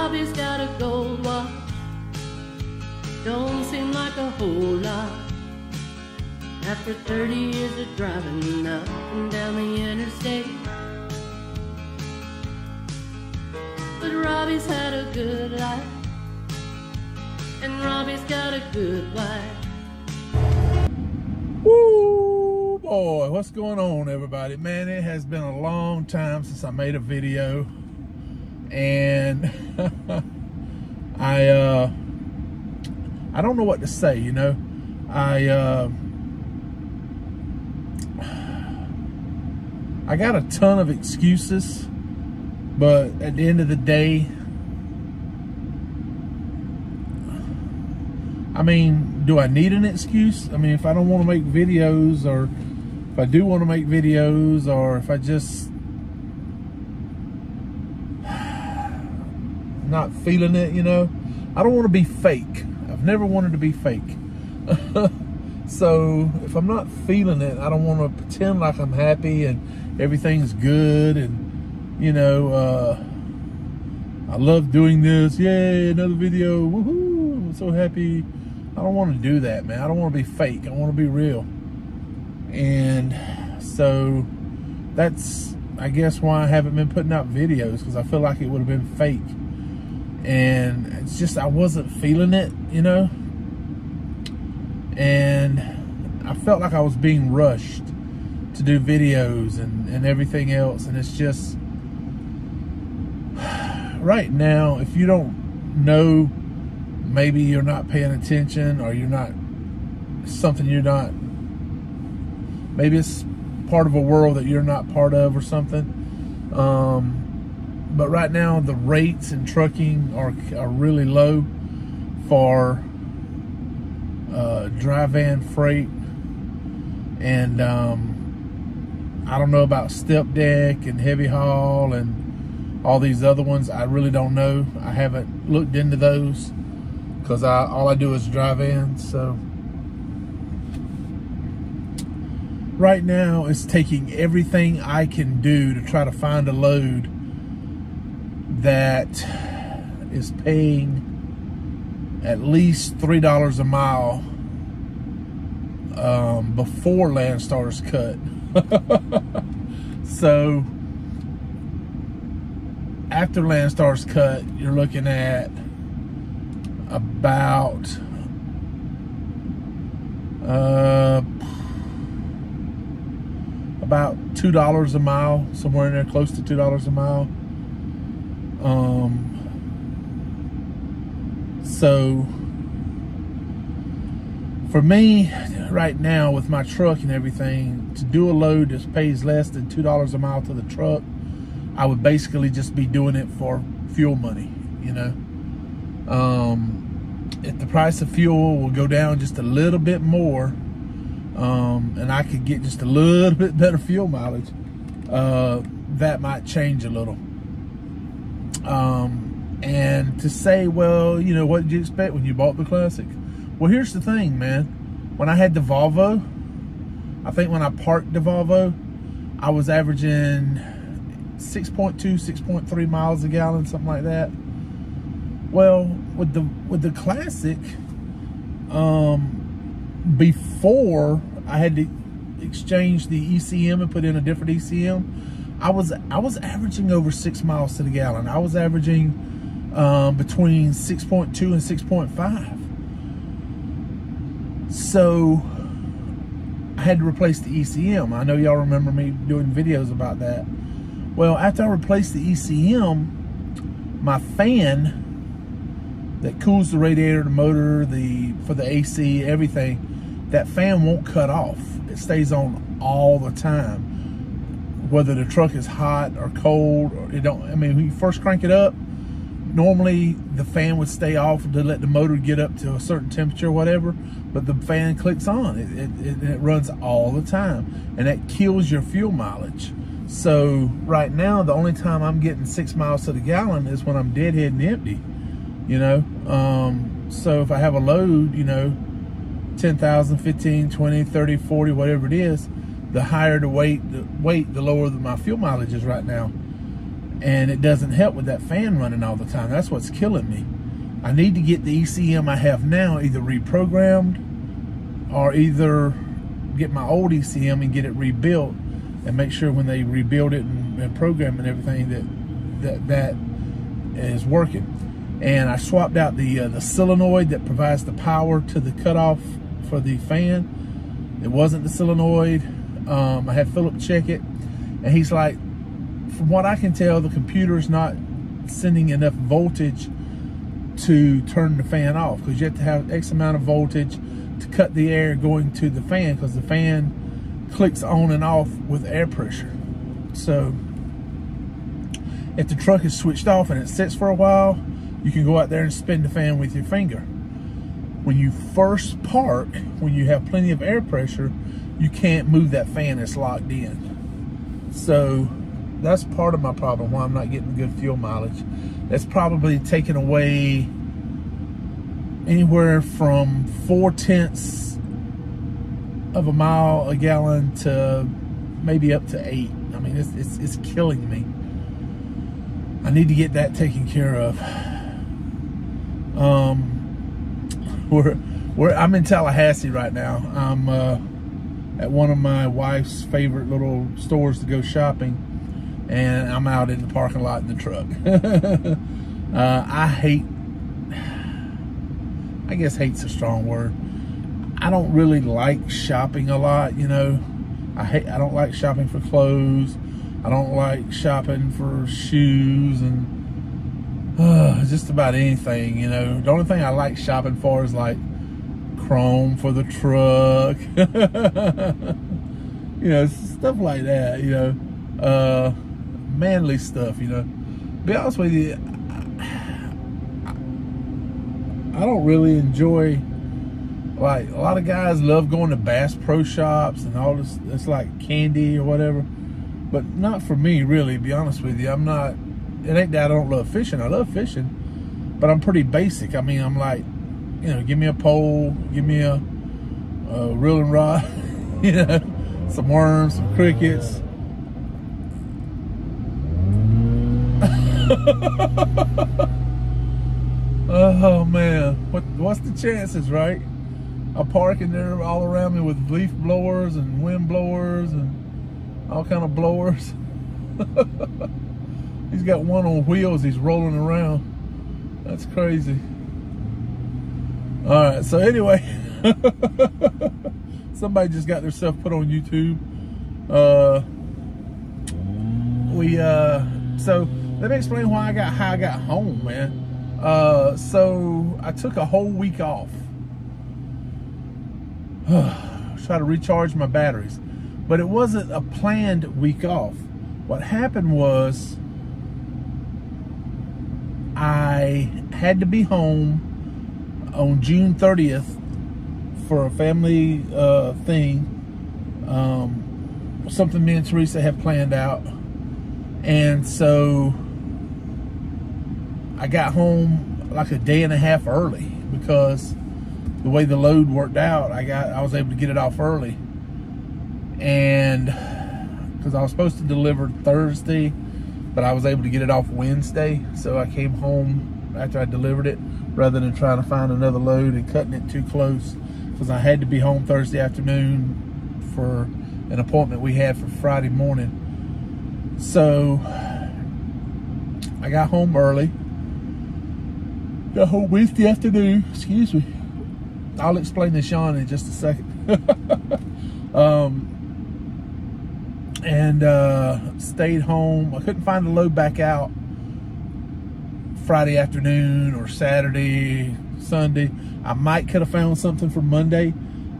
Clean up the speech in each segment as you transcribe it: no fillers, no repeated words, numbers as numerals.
Robbie's got a gold watch. Don't seem like a whole lot after 30 years of driving up and down the interstate. But Robbie's had a good life, and Robbie's got a good wife. Woo, boy, what's going on, everybody? Man, it has been a long time since I made a video, and I don't know what to say, you know. I got a ton of excuses, but at the end of the day, I mean, do I need an excuse? I mean, if I don't want to make videos, or if I do want to make videos, or if I just not feeling it, you know, I don't want to be fake. I've never wanted to be fake. So if I'm not feeling it, I don't want to pretend like I'm happy and everything's good, and you know, I love doing this. Yay, another video. Woohoo, I'm so happy. I don't want to do that, man. I don't want to be fake. I want to be real. And so that's, I guess, why I haven't been putting out videos, because I feel like it would have been fake. And it's just, I wasn't feeling it, you know. And I felt like I was being rushed to do videos and everything else. And it's just, right now, if you don't know, maybe you're not paying attention, or you're not, maybe it's part of a world that you're not part of or something. But right now the rates in trucking are really low for dry van freight. And I don't know about step deck and heavy haul and all these other ones. I really don't know. I haven't looked into those, because all I do is drive in. So right now it's taking everything I can do to try to find a load that is paying at least $3 a mile before Landstar's cut. So after Landstar's cut, you're looking at about $2 a mile, somewhere in there, close to $2 a mile. So for me right now, with my truck and everything, to do a load that pays less than $2 a mile to the truck, I would basically just be doing it for fuel money, you know. If the price of fuel will go down just a little bit more, and I could get just a little bit better fuel mileage, that might change a little. And to say, well, you know, what did you expect when you bought the Classic? Well, here's the thing, man. When I had the Volvo, I think when I parked the Volvo, I was averaging 6.2, 6.3 miles a gallon, something like that. Well, with the Classic, before I had to exchange the ECM and put in a different ECM, I was averaging over 6 miles to the gallon. I was averaging between 6.2 and 6.5. So I had to replace the ECM. I know y'all remember me doing videos about that. Well, after I replaced the ECM, my fan that cools the radiator, the motor, for the AC, everything, that fan won't cut off. It stays on all the time, whether the truck is hot or cold. Or it don't. I mean, when you first crank it up, normally the fan would stay off to let the motor get up to a certain temperature or whatever, but the fan clicks on. It runs all the time, and that kills your fuel mileage. So right now, the only time I'm getting 6 miles to the gallon is when I'm deadheading empty, you know. So if I have a load, you know, 10,000, 15, 20, 30, 40, whatever it is, the higher the weight, the lower my fuel mileage is right now. and it doesn't help with that fan running all the time. That's what's killing me. I need to get the ECM I have now either reprogrammed, or either get my old ECM and get it rebuilt, and make sure when they rebuild it and program and everything that is working. And I swapped out the solenoid that provides the power to the cutoff for the fan. It wasn't the solenoid. I had Philip check it, and he's like, from what I can tell, the computer's not sending enough voltage to turn the fan off, because you have to have X amount of voltage to cut the air going to the fan, because the fan clicks on and off with air pressure. So if the truck is switched off and it sits for a while, you can go out there and spin the fan with your finger. When you first park, when you have plenty of air pressure, you can't move that fan, it's locked in. So that's part of my problem, why I'm not getting good fuel mileage. That's probably taken away anywhere from 0.4 of a mile a gallon to maybe up to 8. I mean, it's killing me. I need to get that taken care of. I'm in Tallahassee right now. I'm at one of my wife's favorite little stores to go shopping, and I'm out in the parking lot in the truck. I guess hate's a strong word. I don't really like shopping a lot, you know. I don't like shopping for clothes. I don't like shopping for shoes and just about anything, you know. The only thing I like shopping for is like chrome for the truck. You know, stuff like that, you know. Manly stuff, you know. Be honest with you, I don't really enjoy, like, a lot of guys love going to Bass Pro Shops and all this. It's like candy or whatever, but not for me, really. Be honest with you, I'm not. It ain't that I don't love fishing. I love fishing, but I'm pretty basic. I mean, I'm like, you know, give me a pole, give me a reeling rod, you know, some worms, some crickets. Oh man, what's the chances, right? I park in there all around me with leaf blowers and wind blowers and all kind of blowers. He's got one on wheels, he's rolling around. That's crazy. All right, so anyway, somebody just got themselves put on YouTube. So let me explain how I got home, man. So I took a whole week off. Try to recharge my batteries, but it wasn't a planned week off. What happened was I had to be home on June 30th for a family thing, something me and Teresa have planned out. And so I got home like a day and a half early, because the way the load worked out, I was able to get it off early. And because I was supposed to deliver Thursday, but I was able to get it off Wednesday. So I came home after I delivered it, rather than trying to find another load and cutting it too close, because I had to be home Thursday afternoon for an appointment we had for Friday morning. So I got home early. Got home Wednesday afternoon, excuse me. I'll explain to Sean in just a second. And stayed home. I couldn't find the load back out Friday afternoon or Saturday, Sunday. I could have found something for Monday,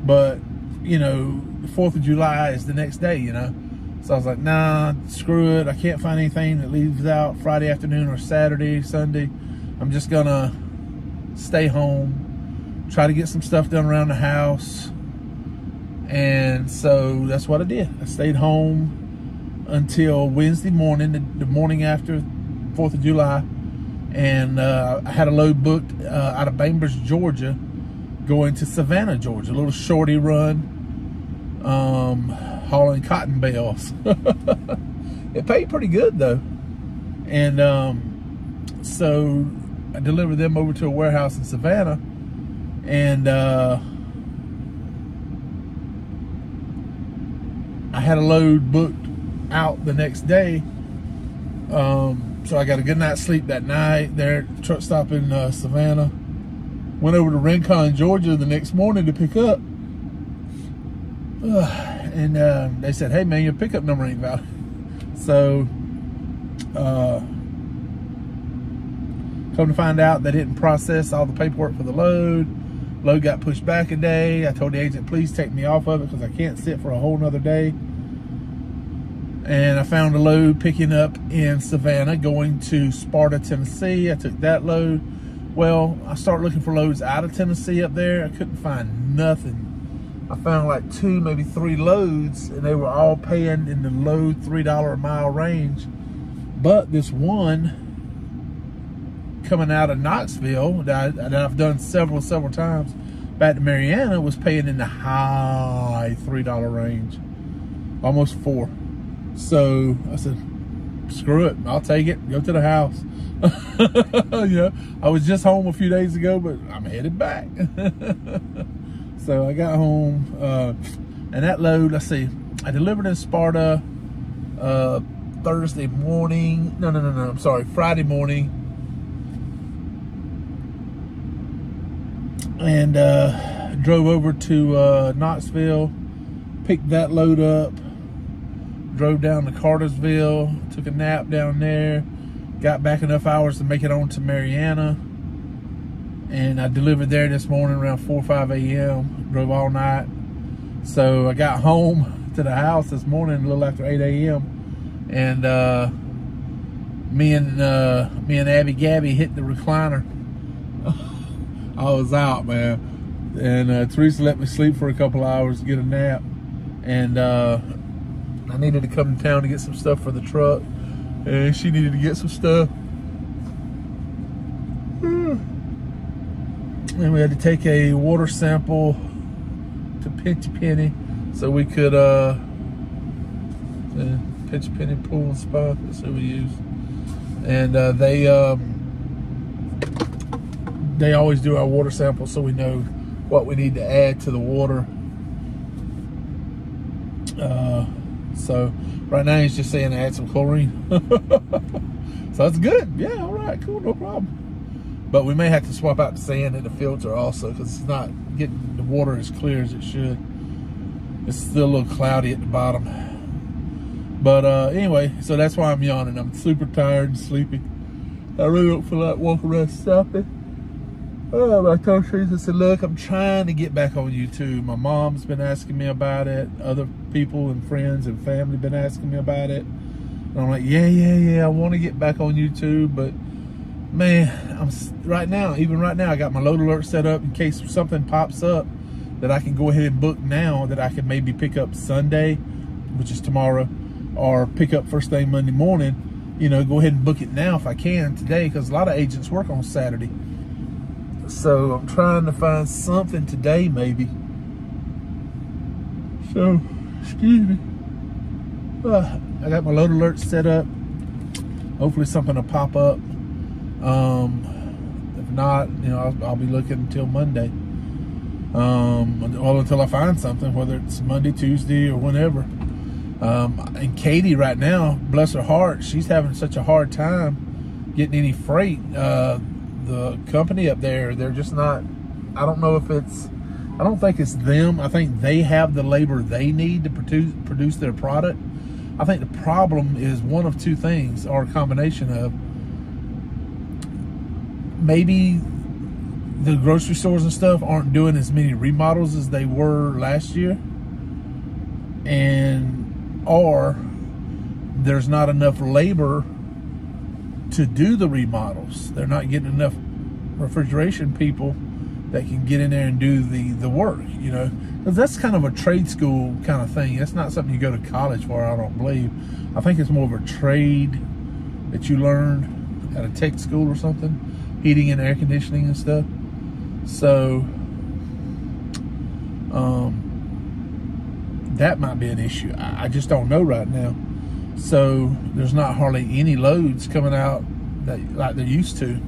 but you know, the 4th of July is the next day, you know. So I was like, nah, screw it. I can't find anything that leaves out Friday afternoon or Saturday, Sunday. I'm just gonna stay home, try to get some stuff done around the house. And so that's what I did. I stayed home until Wednesday morning, the morning after 4th of July. And I had a load booked out of Bainbridge, Georgia, going to Savannah, Georgia. A little shorty run, hauling cotton bales. It paid pretty good though. And so I delivered them over to a warehouse in Savannah, and I had a load booked out the next day. So I got a good night's sleep that night there at the truck stop in Savannah. Went over to Rincon, Georgia the next morning to pick up. And they said, hey man, your pickup number ain't valid. So come to find out, they didn't process all the paperwork for the load. Load got pushed back a day. I told the agent, please take me off of it because I can't sit for a whole nother day. And I found a load picking up in Savannah going to Sparta, Tennessee. I took that load. Well, I started looking for loads out of Tennessee up there. I couldn't find nothing. I found like 2, maybe 3 loads, and they were all paying in the low $3 a mile range. But this one coming out of Knoxville that I've done several times back to Marianna was paying in the high $3 range, almost $4. So I said, screw it, I'll take it, go to the house. Yeah, I was just home a few days ago, but I'm headed back. So I got home, and that load, let's see, I delivered in Sparta Thursday morning. No, I'm sorry, Friday morning. And drove over to Knoxville, picked that load up, drove down to Cartersville, took a nap down there, got back enough hours to make it on to Marianna, and I delivered there this morning around 4 or 5 a.m. Drove all night. So I got home to the house this morning a little after 8 a.m. and me and Abby Gabby hit the recliner. I was out, man, and Teresa let me sleep for a couple hours to get a nap, and I needed to come to town to get some stuff for the truck, and she needed to get some stuff. And we had to take a water sample to Pinch A Penny so we could Pinch A Penny Pool and Spa, that's who we use. And they always do our water sample so we know what we need to add to the water. So right now he's just saying to add some chlorine. So that's good. Yeah, all right, cool, no problem. But we may have to swap out the sand in the filter also because it's not getting the water as clear as it should. It's still a little cloudy at the bottom. But anyway, so that's why I'm yawning. I'm super tired and sleepy. I really don't feel like walking around stopping. I told Teresa, I said, look, I'm trying to get back on YouTube. My mom's been asking me about it. Other people and friends and family been asking me about it. And I'm like, yeah, I want to get back on YouTube. But man, even right now, I got my load alert set up in case something pops up that I can go ahead and book now, that I can maybe pick up Sunday, which is tomorrow, or pick up first thing Monday morning. You know, go ahead and book it now if I can today, because a lot of agents work on Saturday. So I'm trying to find something today, maybe. So, excuse me. I got my load alert set up. Hopefully something will pop up. If not, you know, I'll be looking until Monday. Well, until I find something, whether it's Monday, Tuesday, or whenever. And Katie right now, bless her heart, she's having such a hard time getting any freight. The company up there, they're just not, I don't know if it's, I don't think it's them. I think they have the labor they need to produce their product. I think the problem is one of two things, or a combination of, maybe the grocery stores and stuff aren't doing as many remodels as they were last year, or there's not enough labor to do the remodels. They're not getting enough refrigeration people that can get in there and do the work, you know, because that's kind of a trade school kind of thing. That's not something you go to college for, I don't believe. I think it's more of a trade that you learn at a tech school or something, heating and air conditioning and stuff. So that might be an issue. I just don't know right now. So there's not hardly any loads coming out like there used to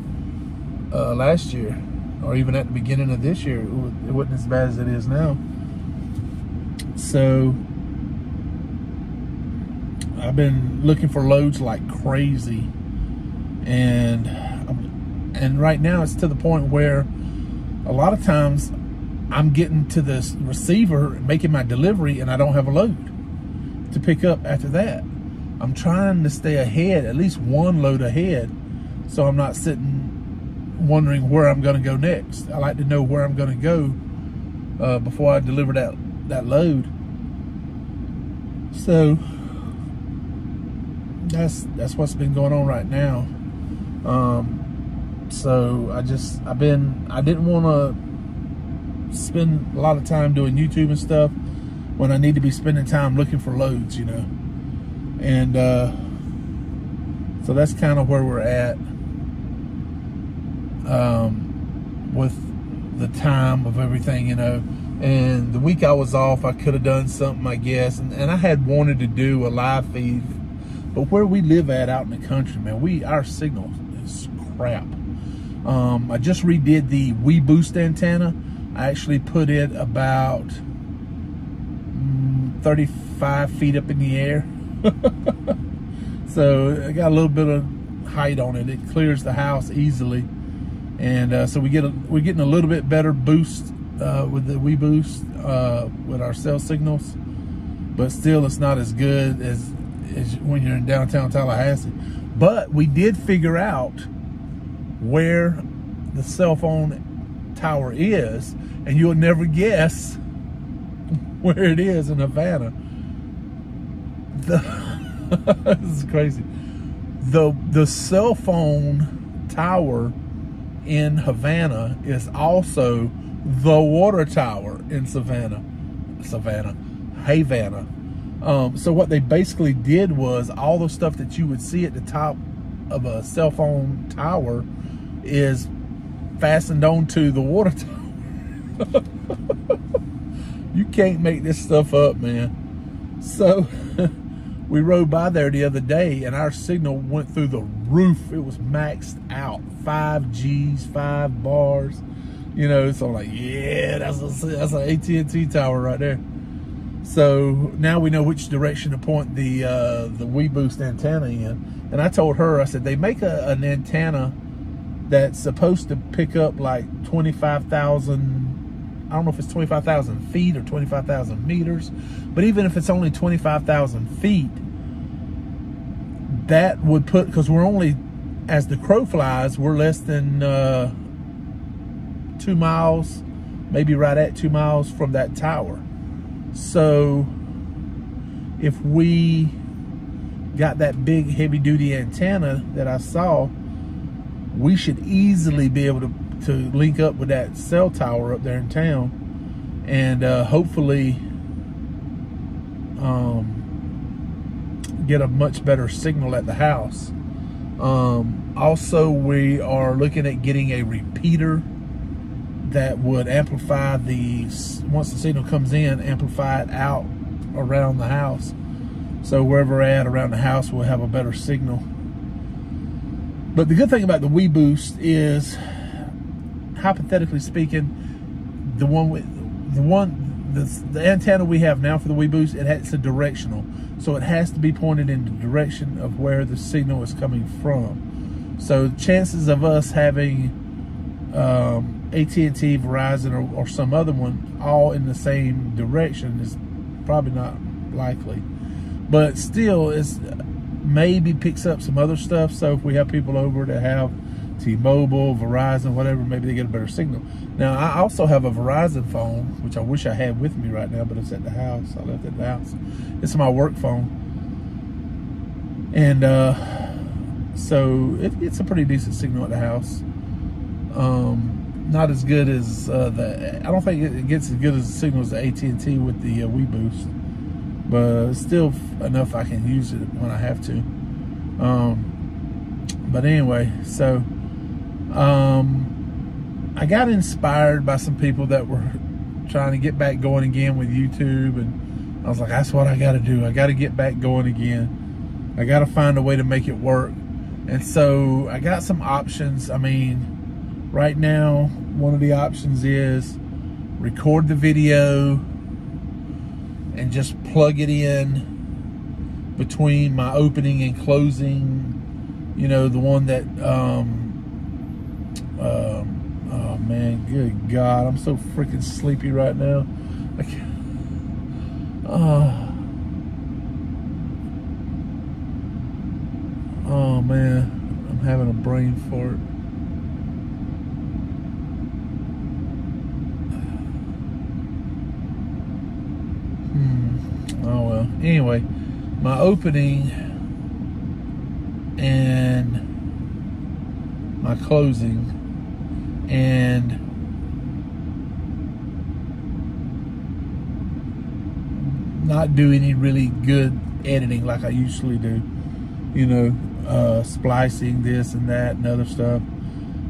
last year, or even at the beginning of this year. It wasn't as bad as it is now. So I've been looking for loads like crazy, and right now it's to the point where a lot of times I'm getting to this receiver, making my delivery, and I don't have a load to pick up after that. I'm trying to stay ahead, at least one load ahead, so I'm not sitting wondering where I'm going to go next. I like to know where I'm going to go before I deliver that load. So that's what's been going on right now. So I didn't want to spend a lot of time doing YouTube and stuff when I need to be spending time looking for loads, you know. And so that's kind of where we're at with the time of everything, you know. And the week I was off, I could have done something, I guess. And I had wanted to do a live feed, but where we live out in the country, man, our signal is crap. I just redid the WeBoost antenna. I actually put it about 35 feet up in the air. So I got a little bit of height on it. It clears the house easily. And so we're getting a little bit better boost with the WeBoost with our cell signals. But still, it's not as good as when you're in downtown Tallahassee. But we did figure out where the cell phone tower is, and you'll never guess where it is in Havana. This is crazy. The cell phone tower in Havana is also the water tower in Havana. So what they basically did was all the stuff that you would see at the top of a cell phone tower is fastened onto the water tower. You can't make this stuff up, man. So we rode by there the other day, and our signal went through the roof. It was maxed out, 5 Gs, 5 bars. You know, so I'm like, yeah, that's an AT&T tower right there. So now we know which direction to point the WeBoost antenna in. And I told her, I said, they make an antenna that's supposed to pick up like 25,000, I don't know if it's 25,000 feet or 25,000 meters, but even if it's only 25,000 feet, that would put, because we're only, as the crow flies, we're less than 2 miles, maybe right at 2 miles from that tower. So if we got that big heavy duty antenna that I saw, we should easily be able to link up with that cell tower up there in town, and hopefully get a much better signal at the house. Also, we are looking at getting a repeater that would amplify once the signal comes in, amplify it out around the house. So wherever we're at around the house, we'll have a better signal. But the good thing about the WeBoost is, hypothetically speaking, the antenna we have now for the WeBoost, it's a directional. So it has to be pointed in the direction of where the signal is coming from. So chances of us having AT&T, Verizon, or some other one all in the same direction is probably not likely. But still, it's maybe picks up some other stuff. So if we have people over that have T-Mobile, Verizon, whatever, maybe they get a better signal. Now, I also have a Verizon phone, which I wish I had with me right now, but it's at the house. I left it at the house. It's my work phone. And so it's a pretty decent signal at the house. Not as good as I don't think it gets as good as the signal as the AT&T with the WeBoost, but still enough I can use it when I have to. But anyway, so I got inspired by some people that were trying to get back going again with YouTube, and I was like, that's what I got to do. I got to get back going again. I got to find a way to make it work. And so I got some options. I mean, right now, one of the options is record the video and just plug it in between my opening and closing, you know, the one that, oh man, good God, I'm so freaking sleepy right now. I can't, oh man, I'm having a brain fart. Oh well. Anyway, my opening and my closing and not do any really good editing like I usually do. You know, splicing this and that and other stuff.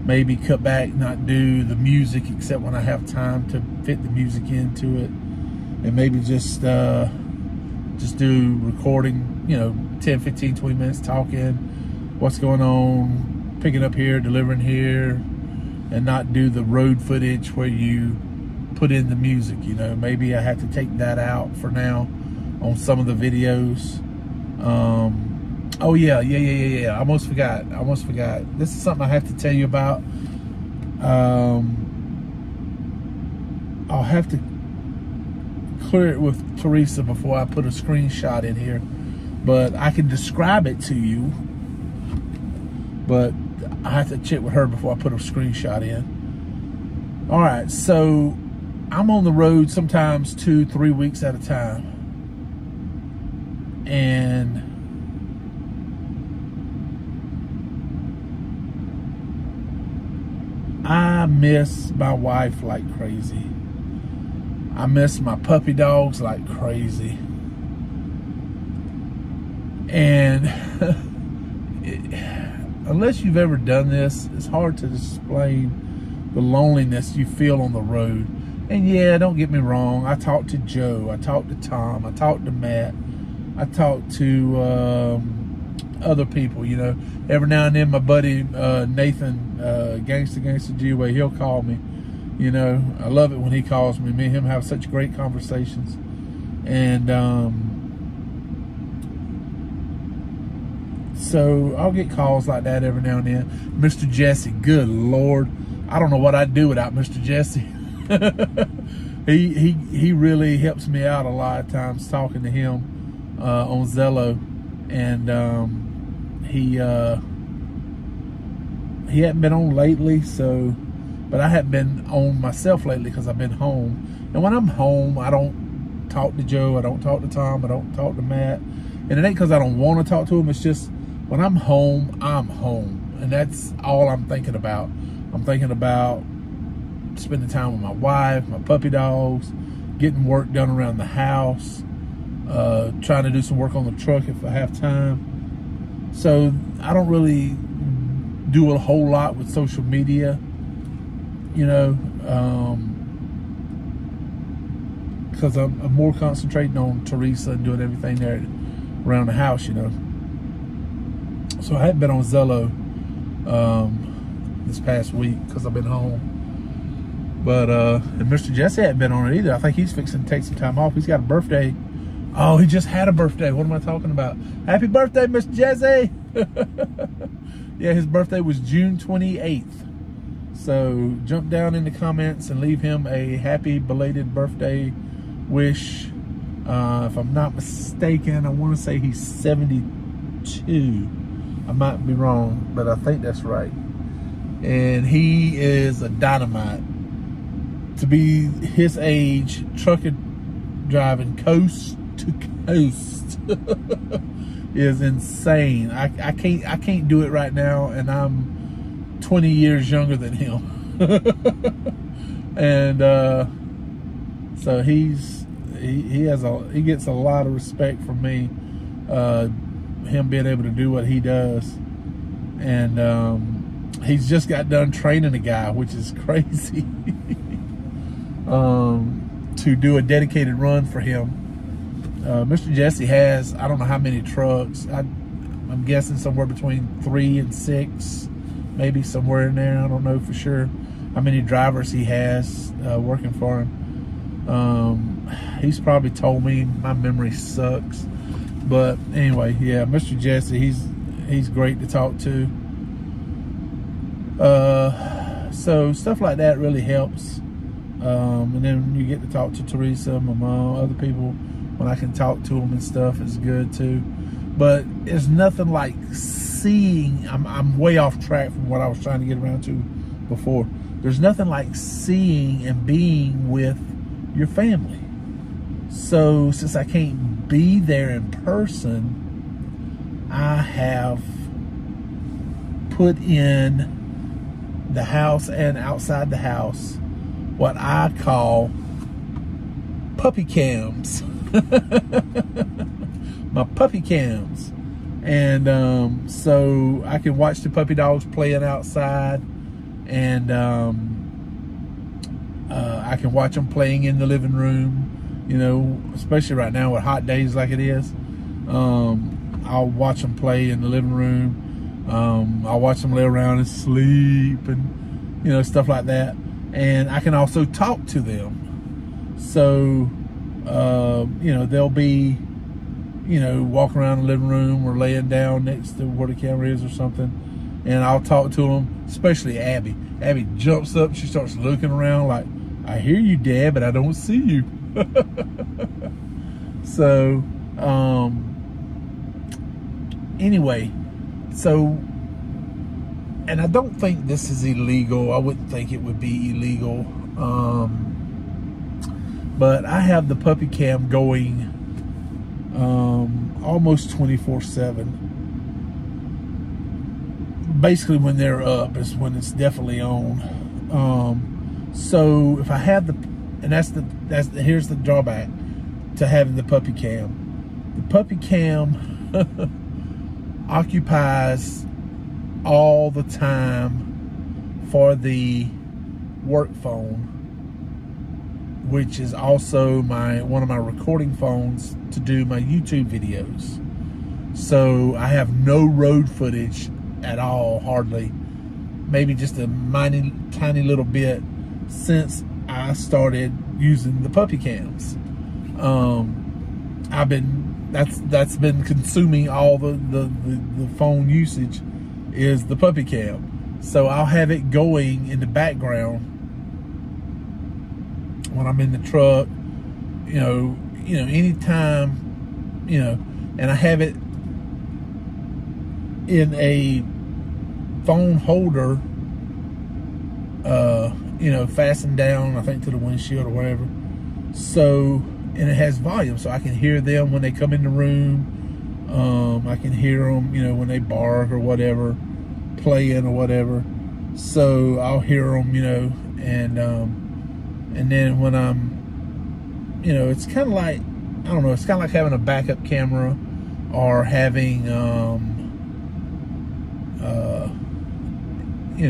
Maybe cut back, not do the music except when I have time to fit the music into it. And maybe just do recording, you know, 10, 15, 20 minutes talking, what's going on, picking up here, delivering here, and not do the road footage where you put in the music, you know. Maybe I have to take that out for now on some of the videos. Oh yeah, I almost forgot. This is something I have to tell you about. I'll have to clear it with Teresa before I put a screenshot in here, but I can describe it to you, but I have to check with her before I put a screenshot in. All right, so I'm on the road sometimes 2-3 weeks at a time, and I miss my wife like crazy. I miss my puppy dogs like crazy. And unless you've ever done this, it's hard to explain the loneliness you feel on the road. And yeah, don't get me wrong, I talked to Joe, I talked to Tom, I talked to Matt, I talked to other people, you know. Every now and then my buddy Nathan, Gangsta G-Way, he'll call me. You know, I love it when he calls me. Me and him have such great conversations. And so I'll get calls like that every now and then. Mr. Jesse, good Lord, I don't know what I'd do without Mr. Jesse. he really helps me out a lot of times talking to him on Zello. And he hadn't been on lately, so. But I haven't been on myself lately because I've been home. And when I'm home, I don't talk to Joe, I don't talk to Tom, I don't talk to Matt. And it ain't because I don't want to talk to them, it's just when I'm home, I'm home. And that's all I'm thinking about. I'm thinking about spending time with my wife, my puppy dogs, getting work done around the house, trying to do some work on the truck if I have time. So I don't really do a whole lot with social media. You know, because I'm more concentrating on Teresa and doing everything there around the house, you know. So I hadn't been on Zello this past week because I've been home. But and Mr. Jesse hadn't been on it either. I think he's fixing to take some time off. He's got a birthday. Oh, he just had a birthday. What am I talking about? Happy birthday, Mr. Jesse! Yeah, his birthday was June 28th. So jump down in the comments and leave him a happy belated birthday wish. If I'm not mistaken, I want to say he's 72. I might be wrong, but I think that's right. And he is a dynamite. To be his age, trucking, driving coast to coast is insane. I can't do it right now, and I'm 20 years younger than him. And so he gets a lot of respect from me, him being able to do what he does. And he's just got done training a guy, which is crazy, to do a dedicated run for him. Mr. Jesse has, I don't know how many trucks. I'm guessing somewhere between 3 and 6, maybe somewhere in there. I don't know for sure how many drivers he has working for him. He's probably told me. My memory sucks. But anyway, yeah, Mr. Jesse, he's great to talk to. So stuff like that really helps. And then you get to talk to Teresa, my mom, other people. When I can talk to them and stuff, it's good too. But there's nothing like seeing. I'm way off track from what I was trying to get around to before. There's nothing like seeing and being with your family. So since I can't be there in person, I have put in the house and outside the house what I call puppy cams. My puppy cams. And so I can watch the puppy dogs playing outside, and I can watch them playing in the living room, you know, especially right now with hot days like it is. I'll watch them play in the living room. I'll watch them lay around and sleep and, you know, stuff like that. And I can also talk to them. So, you know, they'll be, you know, walking around the living room or laying down next to where the camera is or something. And I'll talk to them, especially Abby. Abby jumps up, she starts looking around like, I hear you, Dad, but I don't see you. So, anyway, so, and I don't think this is illegal. I wouldn't think it would be illegal. But I have the puppy cam going almost 24/7. Basically when they're up is when it's definitely on. So if I have the, and here's the drawback to having the puppy cam. The puppy cam occupies all the time for the work phone, which is also one of my recording phones to do my YouTube videos. So I have no road footage at all, hardly. Maybe just a tiny little bit since I started using the puppy cams. That's been consuming all the phone usage is the puppy cam. So I'll have it going in the background when I'm in the truck, you know, anytime, you know, and I have it in a phone holder, you know, fastened down, I think, to the windshield or whatever. So, and it has volume, so I can hear them when they come in the room. I can hear them, you know, when they bark or whatever, playing or whatever. So I'll hear them, you know, and then when I'm, you know, it's kind of like, I don't know, it's kind of like having a backup camera or having, you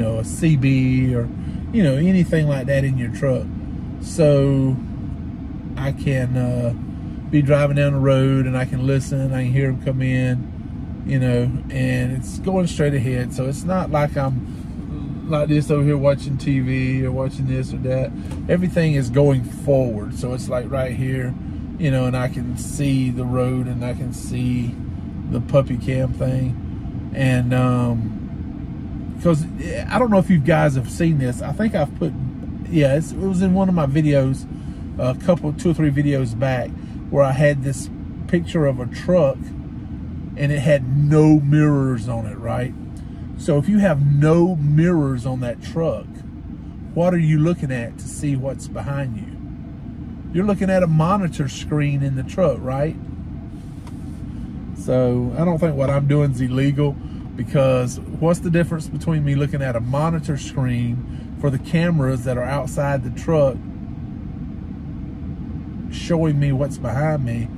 know, a CB or, you know, anything like that in your truck. So I can be driving down the road and I can listen, I can hear them come in, you know, and it's going straight ahead. So it's not like I'm like this over here watching TV or watching this or that. Everything is going forward. So it's like right here, you know, and I can see the road and I can see the puppy cam thing. And because I don't know if you guys have seen this. I think I've put, yeah, it was in one of my videos, two or three videos back, where I had this picture of a truck and it had no mirrors on it, right? So if you have no mirrors on that truck, what are you looking at to see what's behind you? You're looking at a monitor screen in the truck, right? So I don't think what I'm doing is illegal, because what's the difference between me looking at a monitor screen for the cameras that are outside the truck showing me what's behind me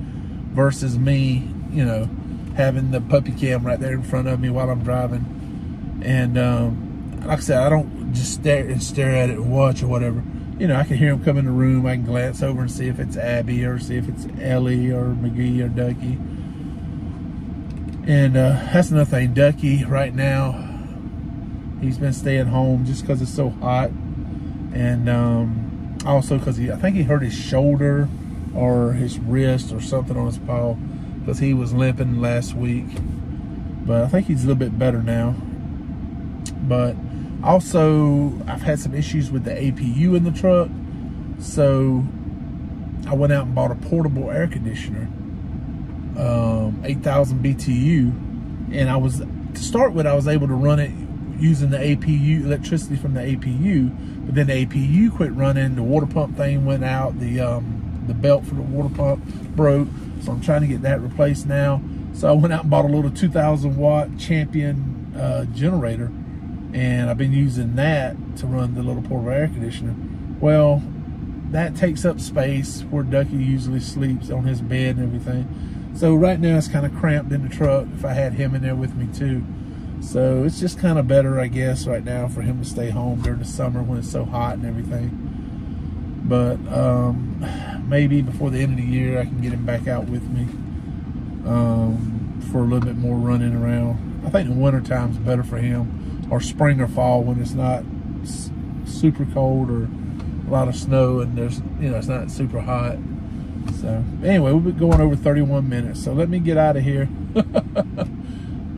versus me, you know, having the puppy cam right there in front of me while I'm driving. And like I said, I don't just stare at it and watch or whatever. You know, I can hear them come in the room. I can glance over and see if it's Abby or see if it's Ellie or McGee or Ducky. And that's another thing. Ducky right now, he's been staying home just because it's so hot, and also because I think he hurt his shoulder or his wrist or something on his paw, because he was limping last week. But I think he's a little bit better now. But also, I've had some issues with the APU in the truck, so I went out and bought a portable air conditioner, 8,000 BTU, and to start with, I was able to run it using the APU, electricity from the APU, but then the APU quit running, the water pump thing went out, the belt for the water pump broke, so I'm trying to get that replaced now. So I went out and bought a little 2,000 watt Champion generator, and I've been using that to run the little portable air conditioner. Well, that takes up space where Ducky usually sleeps on his bed and everything. So right now it's kind of cramped in the truck if I had him in there with me too. So it's just kind of better, I guess, right now for him to stay home during the summer when it's so hot and everything. But maybe before the end of the year I can get him back out with me for a little bit more running around. I think the winter time's better for him, or spring or fall when it's not super cold or a lot of snow and there's, it's not super hot. So anyway, we've been going over 31 minutes, so let me get out of here.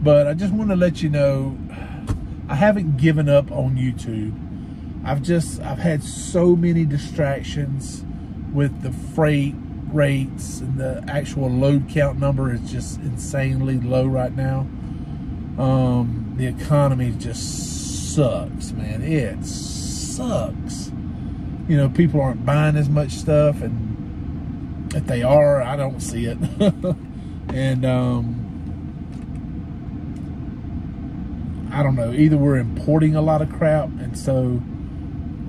But I just want to let you know, I haven't given up on YouTube. I've had so many distractions with the freight rates, and the actual load count number is just insanely low right now. The economy just sucks, man. It sucks. People aren't buying as much stuff, and if they are, I don't see it. And I don't know, either we're importing a lot of crap, and so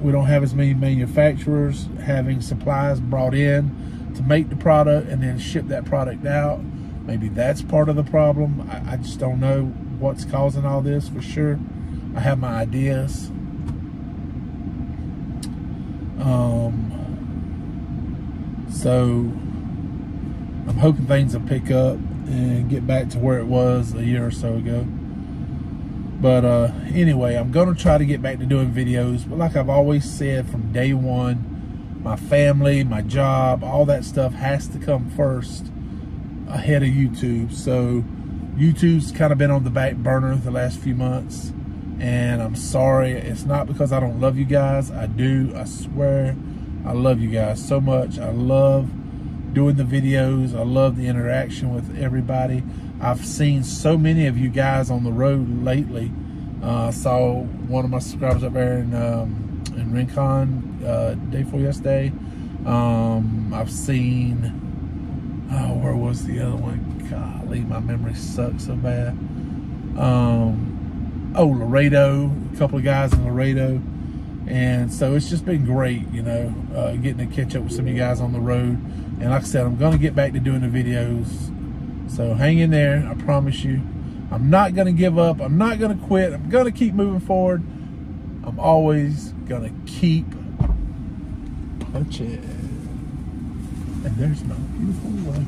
we don't have as many manufacturers having supplies brought in to make the product and then ship that product out. Maybe that's part of the problem. I just don't know what's causing all this for sure. I have my ideas. So I'm hoping things will pick up and get back to where it was a year or so ago. But anyway, I'm going to try to get back to doing videos. But like I've always said from day one, my family, my job, all that stuff has to come first ahead of YouTube. So YouTube's kind of been on the back burner the last few months. And I'm sorry. It's not because I don't love you guys. I do. I swear. I love you guys so much. I love doing the videos. I love the interaction with everybody. I've seen so many of you guys on the road lately. I saw one of my subscribers up there in Rincon day before yesterday. I've seen, where was the other one? Golly, my memory sucks so bad. Laredo, a couple of guys in Laredo. And so it's just been great, getting to catch up with some of you guys on the road. And like I said, I'm going to get back to doing the videos. So hang in there, I promise you. I'm not going to give up. I'm not going to quit. I'm going to keep moving forward. I'm always going to keep punching. And there's my beautiful wife.